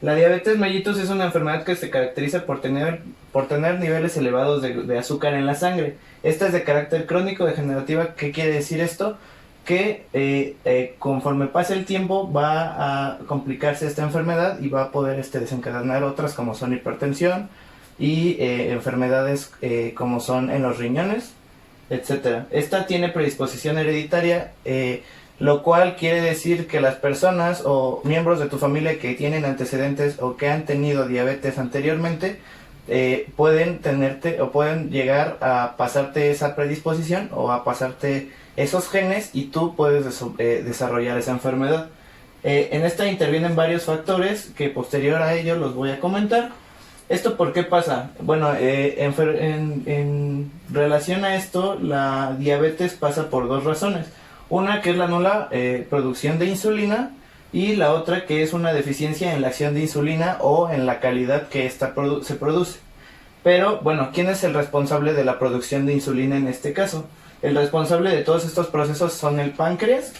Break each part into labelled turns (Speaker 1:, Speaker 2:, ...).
Speaker 1: La diabetes mellitus es una enfermedad que se caracteriza por tener niveles elevados de azúcar en la sangre. Esta es de carácter crónico degenerativa. ¿Qué quiere decir esto? Que conforme pase el tiempo va a complicarse esta enfermedad y va a poder desencadenar otras como son hipertensión y enfermedades como son en los riñones, etcétera. Esta tiene predisposición hereditaria, lo cual quiere decir que las personas o miembros de tu familia que tienen antecedentes o que han tenido diabetes anteriormente pueden tenerte o pueden llegar a pasarte esa predisposición o a pasarte esos genes y tú puedes desarrollar esa enfermedad. En esta intervienen varios factores que posterior a ello los voy a comentar. ¿Esto por qué pasa? Bueno, en relación a esto, la diabetes pasa por dos razones. Una que es la nula producción de insulina y la otra que es una deficiencia en la acción de insulina o en la calidad que esta se produce. Pero bueno, ¿quién es el responsable de la producción de insulina en este caso? El responsable de todos estos procesos son el páncreas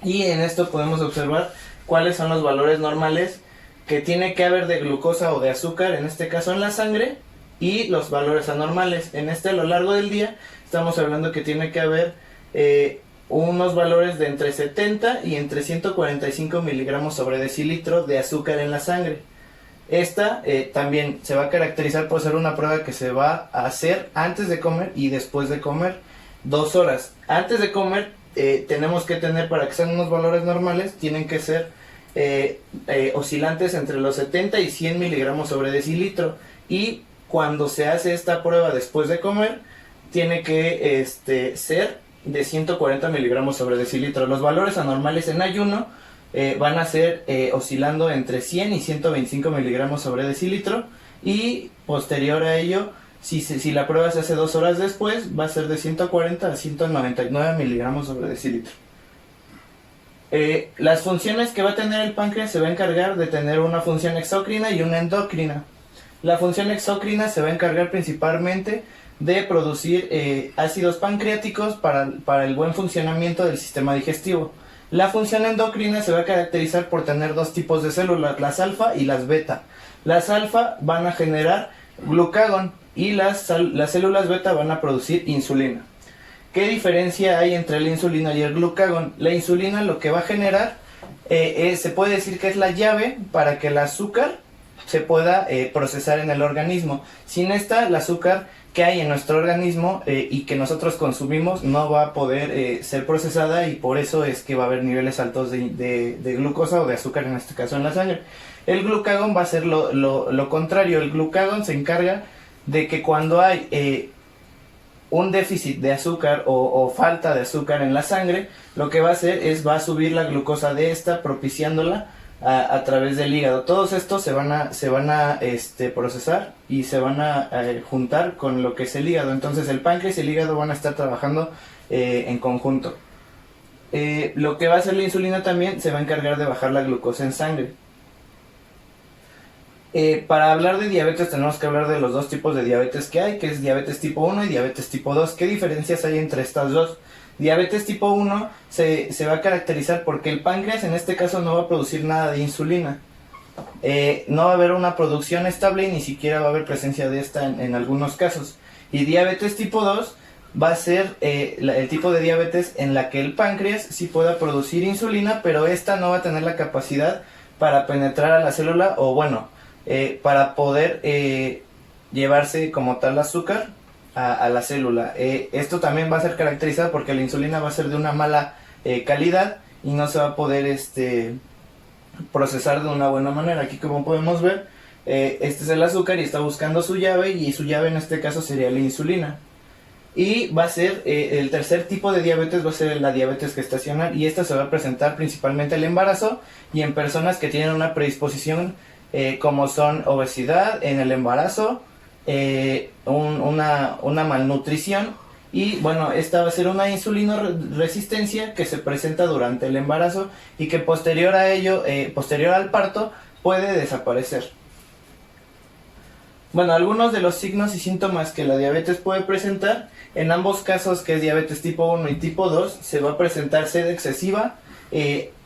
Speaker 1: y en esto podemos observar cuáles son los valores normales que tiene que haber de glucosa o de azúcar, en este caso en la sangre, y los valores anormales. En a lo largo del día estamos hablando que tiene que haber unos valores de entre 70 y entre 145 miligramos sobre decilitro de azúcar en la sangre. Esta también se va a caracterizar por ser una prueba que se va a hacer antes de comer y después de comer, 2 horas. Antes de comer tenemos que tener, para que sean unos valores normales, tienen que ser oscilantes entre los 70 y 100 miligramos sobre decilitro. Y cuando se hace esta prueba después de comer, tiene que ser de 140 miligramos sobre decilitro. Los valores anormales en ayuno van a ser oscilando entre 100 y 125 miligramos sobre decilitro. Y posterior a ello, si la prueba se hace 2 horas después, va a ser de 140 a 199 miligramos sobre decilitro. Las funciones que va a tener el páncreas se va a encargar de tener una función exócrina y una endocrina. La función exócrina se va a encargar principalmente de producir ácidos pancreáticos para el buen funcionamiento del sistema digestivo. La función endocrina se va a caracterizar por tener dos tipos de células, las alfa y las beta. Las alfa van a generar glucagón y las células beta van a producir insulina. ¿Qué diferencia hay entre la insulina y el glucagón? La insulina lo que va a generar se puede decir que es la llave para que el azúcar se pueda procesar en el organismo. Sin esta, el azúcar que hay en nuestro organismo y que nosotros consumimos no va a poder ser procesada, y por eso es que va a haber niveles altos de glucosa o de azúcar, en este caso en la sangre. El glucagón va a ser lo contrario. El glucagón se encarga de que cuando hay un déficit de azúcar o falta de azúcar en la sangre, lo que va a hacer es va a subir la glucosa de esta, propiciándola a través del hígado. Todos estos se van a procesar y se van a juntar con lo que es el hígado. Entonces el páncreas y el hígado van a estar trabajando en conjunto. Lo que va a hacer la insulina también se va a encargar de bajar la glucosa en sangre. Para hablar de diabetes tenemos que hablar de los dos tipos de diabetes que hay, que es diabetes tipo 1 y diabetes tipo 2. ¿Qué diferencias hay entre estas dos? Diabetes tipo 1 se va a caracterizar porque el páncreas en este caso no va a producir nada de insulina. No va a haber una producción estable y ni siquiera va a haber presencia de esta en algunos casos. Y diabetes tipo 2 va a ser el tipo de diabetes en la que el páncreas sí pueda producir insulina, pero esta no va a tener la capacidad para penetrar a la célula, o bueno, para poder llevarse como tal azúcar a la célula. Esto también va a ser caracterizado porque la insulina va a ser de una mala calidad y no se va a poder procesar de una buena manera. Aquí, como podemos ver, este es el azúcar y está buscando su llave, y su llave en este caso sería la insulina. Y va a ser el tercer tipo de diabetes, va a ser la diabetes gestacional, y esta se va a presentar principalmente en el embarazo y en personas que tienen una predisposición como son obesidad en el embarazo, una malnutrición, y bueno, esta va a ser una insulinoresistencia que se presenta durante el embarazo y que posterior a ello, posterior al parto, puede desaparecer. Bueno, algunos de los signos y síntomas que la diabetes puede presentar, en ambos casos, que es diabetes tipo 1 y tipo 2, se va a presentar sed excesiva,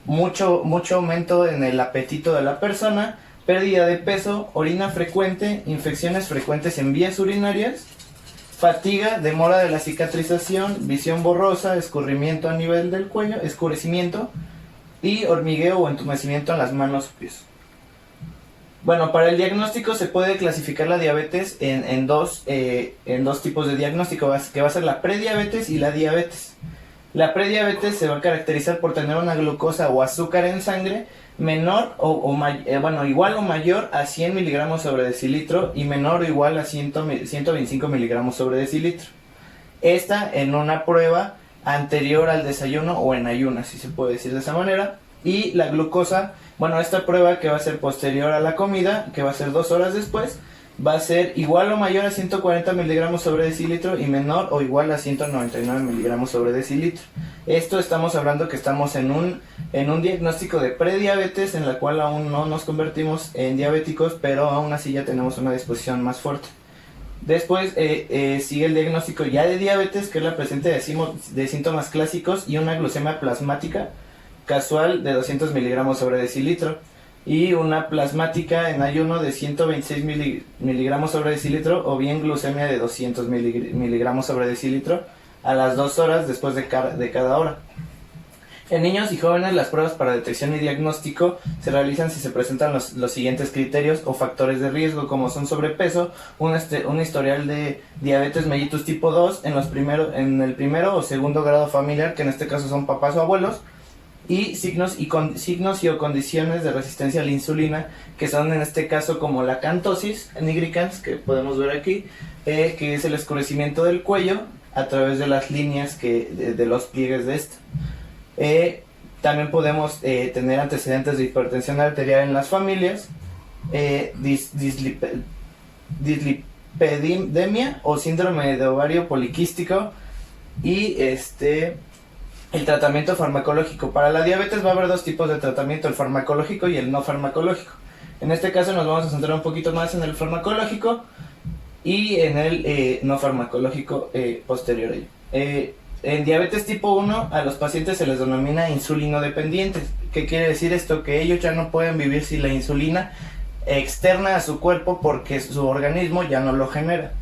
Speaker 1: mucho aumento en el apetito de la persona, pérdida de peso, orina frecuente, infecciones frecuentes en vías urinarias, fatiga, demora de la cicatrización, visión borrosa, escurrimiento a nivel del cuello, escurecimiento y hormigueo o entumecimiento en las manos o pies. Bueno, para el diagnóstico se puede clasificar la diabetes en dos tipos de diagnóstico, que va a ser la prediabetes y la diabetes. La prediabetes se va a caracterizar por tener una glucosa o azúcar en sangre menor igual o mayor a 100 miligramos sobre decilitro y menor o igual a 125 miligramos sobre decilitro. Esta en una prueba anterior al desayuno o en ayunas, si se puede decir de esa manera. Y la glucosa, esta prueba que va a ser posterior a la comida, que va a ser 2 horas después, va a ser igual o mayor a 140 miligramos sobre decilitro y menor o igual a 199 miligramos sobre decilitro. Esto estamos hablando que estamos en un diagnóstico de prediabetes, en la cual aún no nos convertimos en diabéticos, pero aún así ya tenemos una disposición más fuerte. Después sigue el diagnóstico ya de diabetes, que es la presencia de síntomas clásicos y una glucemia plasmática casual de 200 miligramos sobre decilitro y una plasmática en ayuno de 126 miligramos sobre decilitro o bien glucemia de 200 miligramos sobre decilitro a las 2 horas después de cada hora. En niños y jóvenes las pruebas para detección y diagnóstico se realizan si se presentan los siguientes criterios o factores de riesgo, como son sobrepeso, un historial de diabetes mellitus tipo 2 en el primero o segundo grado familiar, que en este caso son papás o abuelos, y signos o condiciones de resistencia a la insulina, que son en este caso como la acantosis nigricans, que podemos ver aquí, que es el escurecimiento del cuello a través de las líneas de los pliegues de esta. También podemos tener antecedentes de hipertensión arterial en las familias, dislipidemia o síndrome de ovario poliquístico y el tratamiento farmacológico. Para la diabetes va a haber dos tipos de tratamiento, el farmacológico y el no farmacológico. En este caso nos vamos a centrar un poquito más en el farmacológico y en el no farmacológico posterior a ello. En diabetes tipo 1 a los pacientes se les denomina insulinodependientes. ¿Qué quiere decir esto? Que ellos ya no pueden vivir sin la insulina externa a su cuerpo porque su organismo ya no lo genera.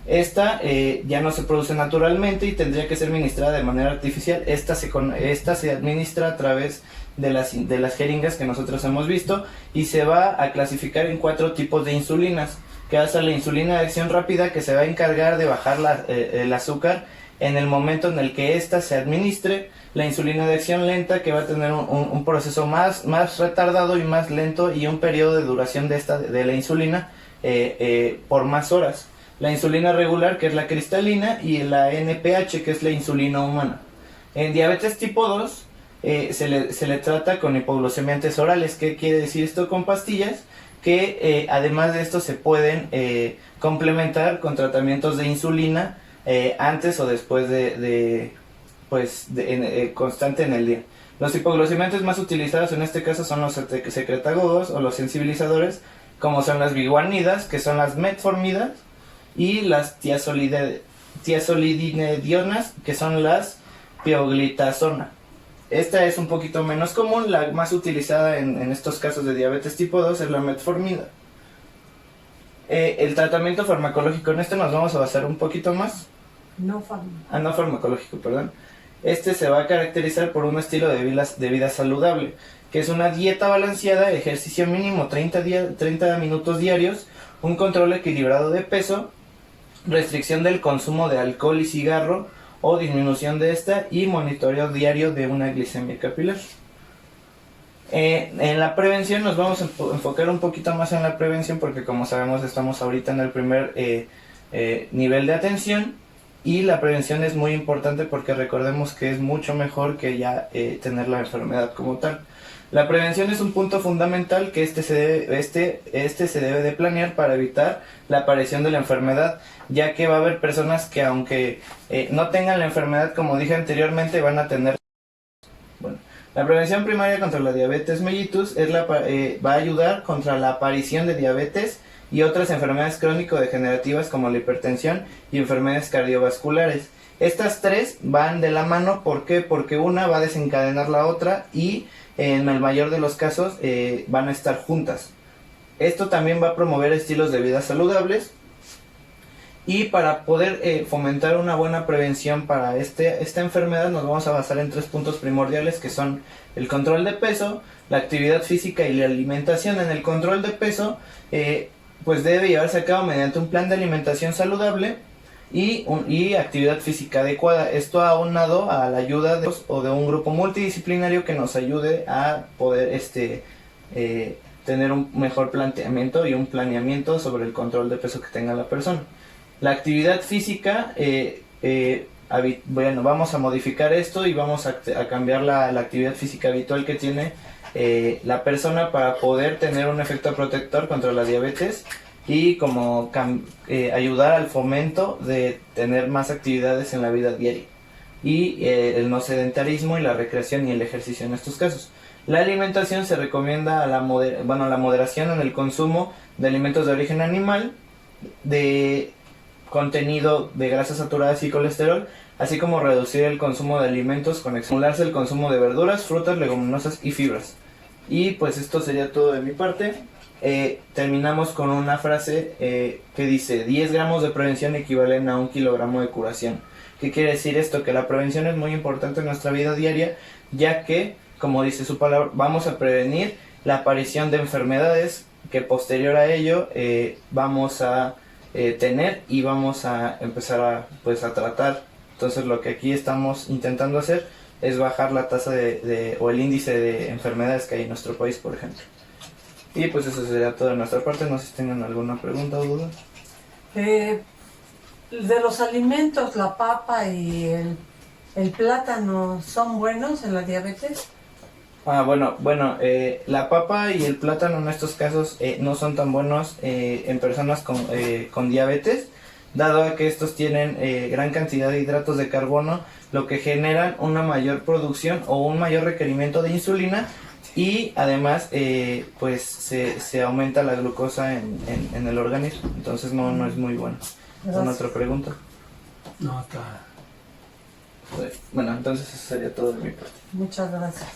Speaker 1: Esta ya no se produce naturalmente y tendría que ser administrada de manera artificial. Esta se administra a través de las jeringas que nosotros hemos visto y se va a clasificar en 4 tipos de insulinas, que va a ser la insulina de acción rápida, que se va a encargar de bajar el azúcar en el momento en el que ésta se administre, la insulina de acción lenta, que va a tener un proceso más retardado y más lento y un periodo de duración de la insulina por más horas. La insulina regular, que es la cristalina, y la NPH, que es la insulina humana. En diabetes tipo 2 se le trata con hipoglucemiantes orales. ¿Qué quiere decir esto? Con pastillas que además de esto se pueden complementar con tratamientos de insulina antes o después constante en el día. Los hipoglucemiantes más utilizados en este caso son los secretagogos o los sensibilizadores, como son las biguanidas, que son las metformidas, y las tiazolidinedionas, que son las pioglitazona. Esta es un poquito menos común, la más utilizada en estos casos de diabetes tipo 2 es la metformina. El tratamiento farmacológico, en este nos vamos a basar un poquito más.
Speaker 2: No
Speaker 1: farmacológico, perdón. Este se va a caracterizar por un estilo de vida saludable, que es una dieta balanceada, ejercicio mínimo 30 minutos diarios, un control equilibrado de peso, restricción del consumo de alcohol y cigarro o disminución de esta y monitoreo diario de una glicemia capilar. En la prevención nos vamos a enfocar un poquito más en la prevención porque, como sabemos, estamos ahorita en el primer nivel de atención, y la prevención es muy importante porque recordemos que es mucho mejor que ya tener la enfermedad como tal. La prevención es un punto fundamental que se debe de planear para evitar la aparición de la enfermedad, ya que va a haber personas que, aunque no tengan la enfermedad, como dije anteriormente, van a tener. Bueno, la prevención primaria contra la diabetes mellitus va a ayudar contra la aparición de diabetes y otras enfermedades crónico-degenerativas como la hipertensión y enfermedades cardiovasculares. Estas tres van de la mano. ¿Por qué? Porque una va a desencadenar la otra y en el mayor de los casos van a estar juntas. Esto también va a promover estilos de vida saludables. Y para poder fomentar una buena prevención para esta enfermedad nos vamos a basar en 3 puntos primordiales, que son el control de peso, la actividad física y la alimentación. En el control de peso pues debe llevarse a cabo mediante un plan de alimentación saludable y actividad física adecuada. Esto aunado a la ayuda de un grupo multidisciplinario que nos ayude a poder tener un mejor planteamiento y un planeamiento sobre el control de peso que tenga la persona. La actividad física, bueno, vamos a modificar esto y vamos a cambiar la actividad física habitual que tiene la persona para poder tener un efecto protector contra la diabetes y como ayudar al fomento de tener más actividades en la vida diaria y el no sedentarismo y la recreación y el ejercicio en estos casos. La alimentación se recomienda la moderación en el consumo de alimentos de origen animal, de contenido de grasas saturadas y colesterol, así como reducir el consumo de alimentos con estimularse el consumo de verduras, frutas, leguminosas y fibras. Y pues esto sería todo de mi parte. Terminamos con una frase que dice: 10 gramos de prevención equivalen a 1 kilogramo de curación. ¿Qué quiere decir esto? Que la prevención es muy importante en nuestra vida diaria, ya que, como dice su palabra, vamos a prevenir la aparición de enfermedades que posterior a ello vamos a tener y vamos a empezar a tratar. Entonces lo que aquí estamos intentando hacer es bajar la tasa o el índice de enfermedades que hay en nuestro país, por ejemplo. Y pues eso sería todo de nuestra parte. No sé si tengan alguna pregunta o duda.
Speaker 2: De los alimentos, la papa y el plátano, ¿son buenos en la diabetes?
Speaker 1: Bueno, la papa y el plátano en estos casos no son tan buenos en personas con diabetes, dado a que estos tienen gran cantidad de hidratos de carbono, lo que generan una mayor producción o un mayor requerimiento de insulina, y además pues se aumenta la glucosa en el organismo, entonces no es muy bueno. ¿Alguna otra pregunta?
Speaker 3: No, está.
Speaker 1: Bueno, entonces eso sería todo de mi parte.
Speaker 2: Muchas gracias.